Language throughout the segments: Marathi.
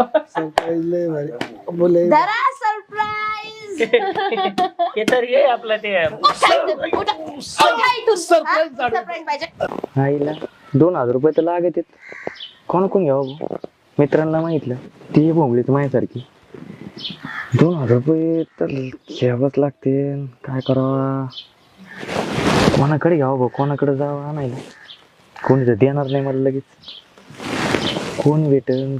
सरप्राईज लय भारी बोले. धरा सरप्राईज. हे तर ये आपलं ते सरप्राईज पाहिजे. आईला 2000 रुपये तर लागत आहेत. कोण कोण घ्यावं मित्रांना माहितलं ती भोंगलीच माझ्यासारखी. 2000 रुपये तर घ्यावंच लागते. काय करावा कोणाकडे घ्यावं भाऊ कोणाकडे जावं आणायला. कोणी तर देणार नाही मला लगेच. कोण भेटन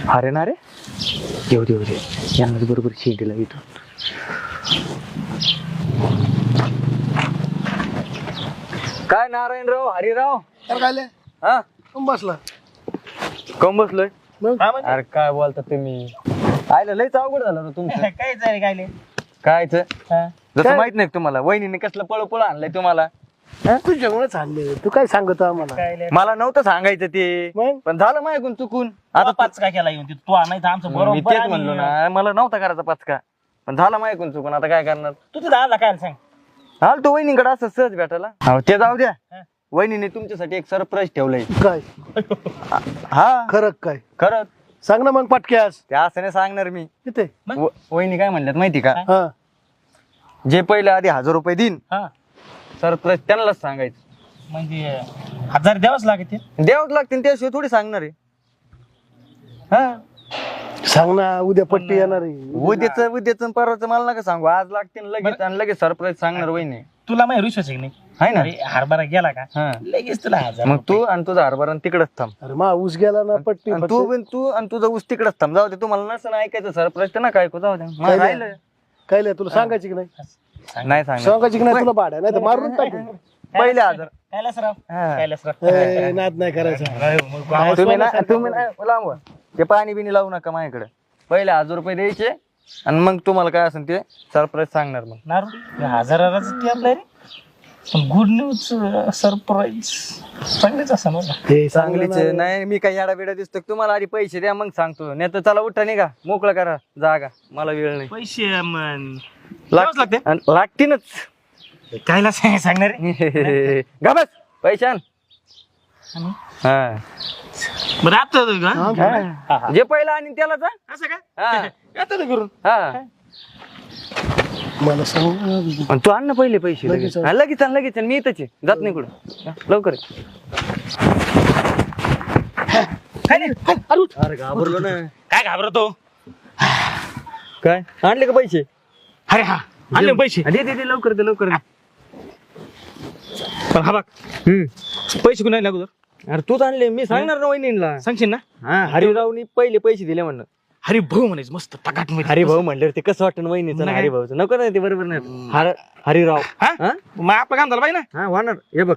अरे ना रे येऊ दे यांनाच बरोबर शेतीला येतो. काय नारायणराव हरिराव तर काय हा बसला कम बसलोय. मग अरे काय बोलता तुम्ही आयला लयच अवघड झालं ना तुमचं. काय झालं काय कायच जसं माहित नाही तुम्हाला वहिनीने कसलं पळ आणलंय तुम्हाला. तुझ्यामुळेच आणले. तू काय सांगतो आम्हाला. मला नव्हतं सांगायचं ते मग पण झालं माझ्याकडून चुकून. आता पाच काय केला येऊन तू आणायचं आमचं मी बरोबर. तेच म्हणलो ना मला नव्हता करायचा पचका पण झाला माझ्याकडून चुकून. आता काय करणार. तू तिथं आला काय सांग. हाल तो वहिनीकडे असं सहज भेटायला. हो ते जाऊ द्या. वहिनीने तुमच्यासाठी एक सरप्राईज ठेवलंय. काय हा खरं काय खरंच सांग ना मग पटक्यास. ते असं नाही सांगणार मी. किती वहिनी काय म्हणल्यात माहिती का हा जे पहिले आधी 1000 रुपये देईन हा सरप्राईज त्यांनाच सांगायचं. म्हणजे 1000 द्यावंच लागते. द्यावंच लागतील त्याशिवाय थोडी सांगणार आहे. हा सांग ना उद्या पट्टी येणार आहे. उद्याच परवाच मला नका सांगू. आज लागतील लगेच आणि लगेच सरप्राईज सांगणार वहिनी. तुला माहिती विश्वास आहे की नाही. आहे ना. अरे हरभरा गेला का हा लगेच तुला 1000. मग तू आणि तुझा हरभरा तिकडच थांब. अरे मा ऊस गेला ना पट्टी आणि तू आणि तुझा ऊस तिकडच थांब. जाऊ दे तुम्हाला नसं ऐकायचं सरप्राईज तर नका ऐकू. जाऊ दे मला राहिलं. काय लिहा तुला सांगायची की नाही. नाही सांगणार. सांगायची की नाही तुला भाड्या नाही तर मारून टाकू. पहिले 1000 कैलासराव हा. कैलासराव ए, नाद नाही करायचा. तुम्ही लांब व्हा. ते पाणी बिनी लावू नका माझ्याकडे. पहिले 1000 रुपये द्यायचे आणि मग तुम्हाला काय असेल ते सरप्राईज सांगणार. मग नारू 1000 ती आपल्या रे. पण गुड न्यूज सरप्राईज चांगलीच असं ना. ते चांगलीच चांगलीच नाही. मी काही याडा बिडा दिसतो तुम्हाला. आधी पैसे द्या मग सांगतो. नाही तर चला उठा निघा मोकळं करा जागा. मला वेळ नाही. पैसे लागते लागतीलच. कायला सांगणार रे. गा बस पैसे आण. हा बरं आता जे पहिला आणि त्याला जा. असं का हा आता करून हा मला सांग. आणि तू आण ना पहिले पैसे लगेच लगेच. हा, लगेच आण लगेच आण. मी इथंच आहे जात नाही कुठं. हा, लवकर ये. अरे घाबरलो ना. काय घाबरतो. काय आणले का पैसे. अरे हा आणले पैसे. दे दे दे लवकर दे लवकर दे. पण हा बघ पैसे कुणाला लागू अरे तूच आणले. मी सांगणार ना वहिनीला. सांगशील ना. हा हरिभाऊनी पहिले पैसे दिले म्हणलं. हरी भाऊ म्हणायचं मस्त टकाट मध्ये. हरिभाऊ म्हणल्यावर ते कसं वाटतं वहिनीचं ना. हरिभाऊचं नको नाही ते बरोबर नाही. हरिराव हा हा मग आपलं काम झालं पाहिजे ना. हा होणार. हे बघ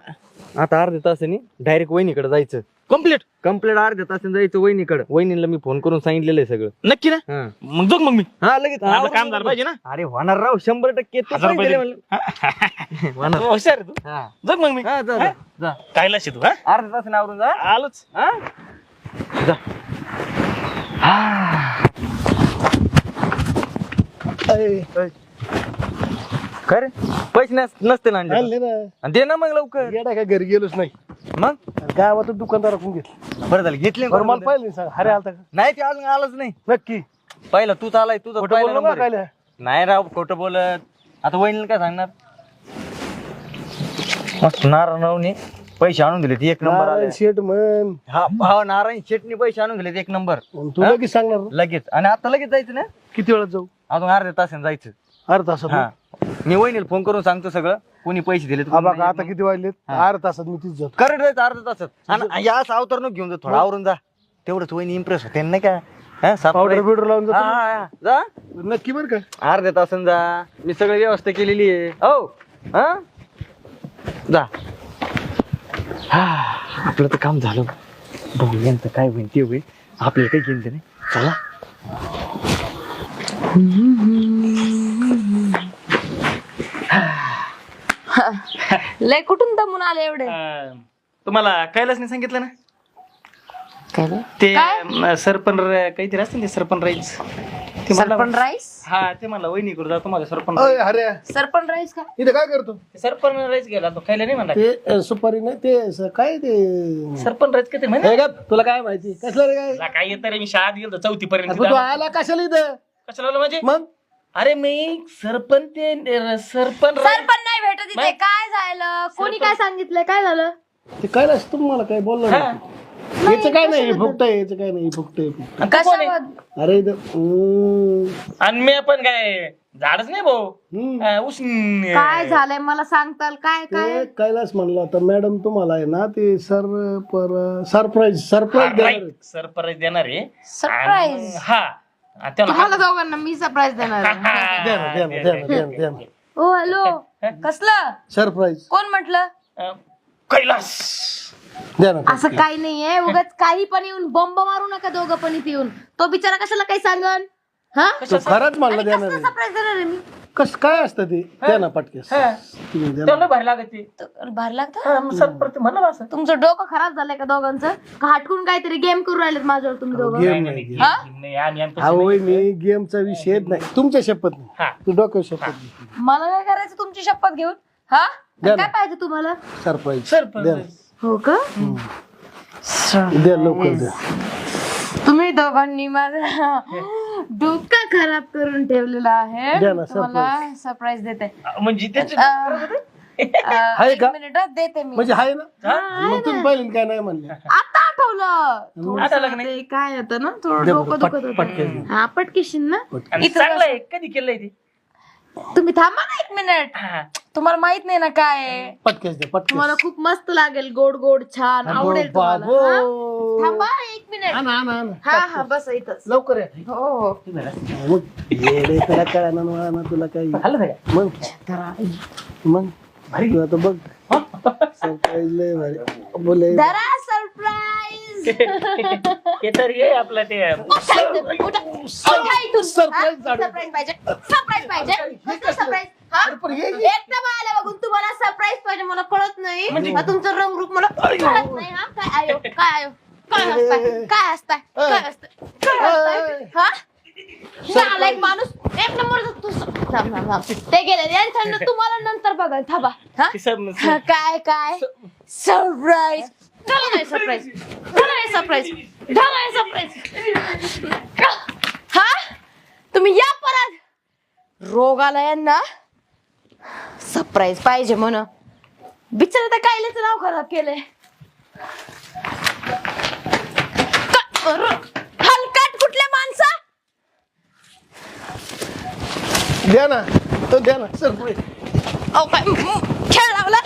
आता अर्ध्या तासाने डायरेक्ट वहिनीकडे जायचं. कम्प्लीट कंप्लीट अर्ध्या तासाने जायचं वहिनीकडे. वहिनीला मी फोन करून सांगितलेलं आहे सगळं. नक्की ना. हा मग जाऊ मग मी. हा लगेच आपलं काम झालं पाहिजे ना. अरे होणार राव 100%. तू 1000 पण दिले रुपये म्हणलं. होणार. हुशार आहे तू. हा जाऊ मग मी. हा, जा जा, जा. कायला तू हा अर्ध्या तासाने आवरून जा. आलोच. हा जा. काय रे पैसे नसते ना आणले आणले ना. आणि दे ना मग लवकर. येडा काय घरी गेलोच नाही. मग गावातच दुकानदाराकडून घेतलं. बरं झालं घेतले. बरं मला पाहिलं नाही सांग. अरे आलता का नाही ते अजून आलंच नाही. नक्की. पहिला तूच आलाय. तुझा खोटं पहिला बोललो नंबर का आहे. काय. नाही राव खोटं बोलत. आता वहिनीला काय सांगणार. मस्त नारायणरावने पैसे आणून दिले. एक नंबर आले. शेट म्हण. हा हा नारायण शेटने पैसे आणून दिले 1 नंबर. तू लगेच सांगणार ना? लगेच. आणि आता लगेच जायचं ना. किती वेळात जाऊ. अजून अर्ध्या तासाने जायचं. अर्धा तासात. हा मी वहिनीला फोन करून सांगतो सगळं. कोणी पैसे दिले हा बघा आता किती वाजलेत. अर्धा तासात मी तीच जातो. करत जायचं अर्ध्या तासात. आणि या अवतार नको घेऊन जा. थोडं आवरून जा. तेवढंच वहिनी इम्प्रेस होते नाही का. पावडर बिवडर लावून जातो ना? हा जा नक्की बरं का. अर्ध्या तासाने जा. मी सगळी व्यवस्था केलेली आहे. हो हा जा. हा आपलं तर काम झालं. बघू यांचं काय होईल ते होईल. आपल्याला काही घेणं नाही. चला लय कुठून दमून आले एवढे. तुम्हाला कैलास नाही सांगितलं ना. काय रे? ते काय? सरपण काहीतरी असतं ना ते सरपण राईच ते म्हणला सरपण राईस हा ते म्हणला वहिनी करू जातो माझ्या सरपण अय अरे सरपण राईस का इथे काय करतो सरपण राईस गेला तो खायला नाही म्हणला ते सुपारी नाही ते काय ते सरपण राईस किती म्हणे हे गप, तुला काय माहिती कसलं रे काय तुला काय येतं रे मी शाळेत गेलो 4थी पर्यंत तू आला कशाला इथं कशाला आलो म्हणजे मग अरे मी सरपण ते सरपण सरपण नाही भेटत इथे काय झालं कोणी काय सांगितलंय काय झालं ते काय नसतं तुम्हाला काय बोललं नाही. याचं काय नाही फुकट याचं काय नाही फुकट कशावर अरे इथं आणि मी पण काय झाडच नाही भाऊ उष्ण काय झालंय मला सांगताल काय काय ते कैलास म्हणलं होता मॅडम तुम्हाला आहे ना ते सरप्राईज देणार आहे. सरप्राईज देणार आहे सरप्राईज आणि हा आणि त्याला तुम्हाला दोघांना मी सरप्राईज देणार आहे. द्या ना. ओ हॅलो कसलं सरप्राईज कोण म्हटलं कैलास द्या ना असं काही नाहीये उगाच काही पण येऊन बॉम्ब मारू नका दोघं पण इथे येऊन तो बिचारा कशाला काही सांगन हा तो खरंच म्हणलं देणार आहे. सरप्राईज देणार आहे मी कस काय असतं ते द्या ना पटकेस तुम्ही द्या ना. त्याला भारी लागत ते भारी लागतं सरप्राईज म्हणलं असं तुमचं डोकं खराब झालंय का दोघांचं का हटकून काहीतरी गेम करू राहिलेत माझ्यावर तुम्ही दोघं गेम नाही नाही आम्ही अहो मी गेमचा विषय नाही तुमच्या शपथ नाही हा तू डोक्यावर शपथ नाही. मला काय करायचं तुमची शपथ घेऊन हा द्या काय ना. पाहिजे तुम्हाला सरप्राईज सरप्राईज हो का द्या लवकर द्या तुम्ही दोघांनी माझं डोकं खराब करून ठेवलेलं आहे द्या ना, तुम्हाला सरप्राईज देते म्हणजे त्याचे आहे का? एक मिनिट देते मी म्हणजे आहे ना मग तुम्ही पहिल्यांदा काय नाही म्हणले आता आठवलं थोडंसं आठवलं का नाही? ते काय होतं ना थोडं दे डोकं बरं, दुखत पटकेस होतं दे. हा पटकेशील ना आणि चांगलं आहे कधी केलंय ते तुम्ही थांबा ना एक मिनिट हा. तुम्हाला माहित नाही ना काय आहे पटकेस द्या पटकेस तुम्हाला खूप मस्त लागेल गोड गोड छान आवडेल तुम्हाला बाबो. हा? थांबा एक मिनिट आणा, आणा, आणा. हा हा बस इथंच लवकर या हो हो मग येडे तुला काय ना तुला काही खाल्लं का मग तू आता बघ सरप्राईज लय भारी बोले धरा सरप्राईज हे तर ये आपलं ते Surprise झाडू. सरप्राईज पाहिजे सरप्राईज पाहिजे कसलं surprise? हा? पण हे- एकटं बाळाला बघून तुम्हाला सरप्राईज पाहिजे मला कळत नाही हा, तुमचं रंगरूप मला कळत नाही हा काय आयो काय आयो काय हसताय काय हसताय काय हसताय काय हसताय हा नालायक माणूस एक नंबर ते गेले यांच्या तुम्हाला नंतर बघा थांबा हा हा, काय काय सरप्राईज सरप्राईज सरप्राईज सरप्राईज हा तुम्ही या परत रोग आला यांना सरप्राईज पाहिजे म्हण बिचारा त्या कायलेच नाव खराब केलंय हलकाट कुठल्या माणसा द्या ना तो द्या ना सरप्राईज अहो, काय खेळ लावला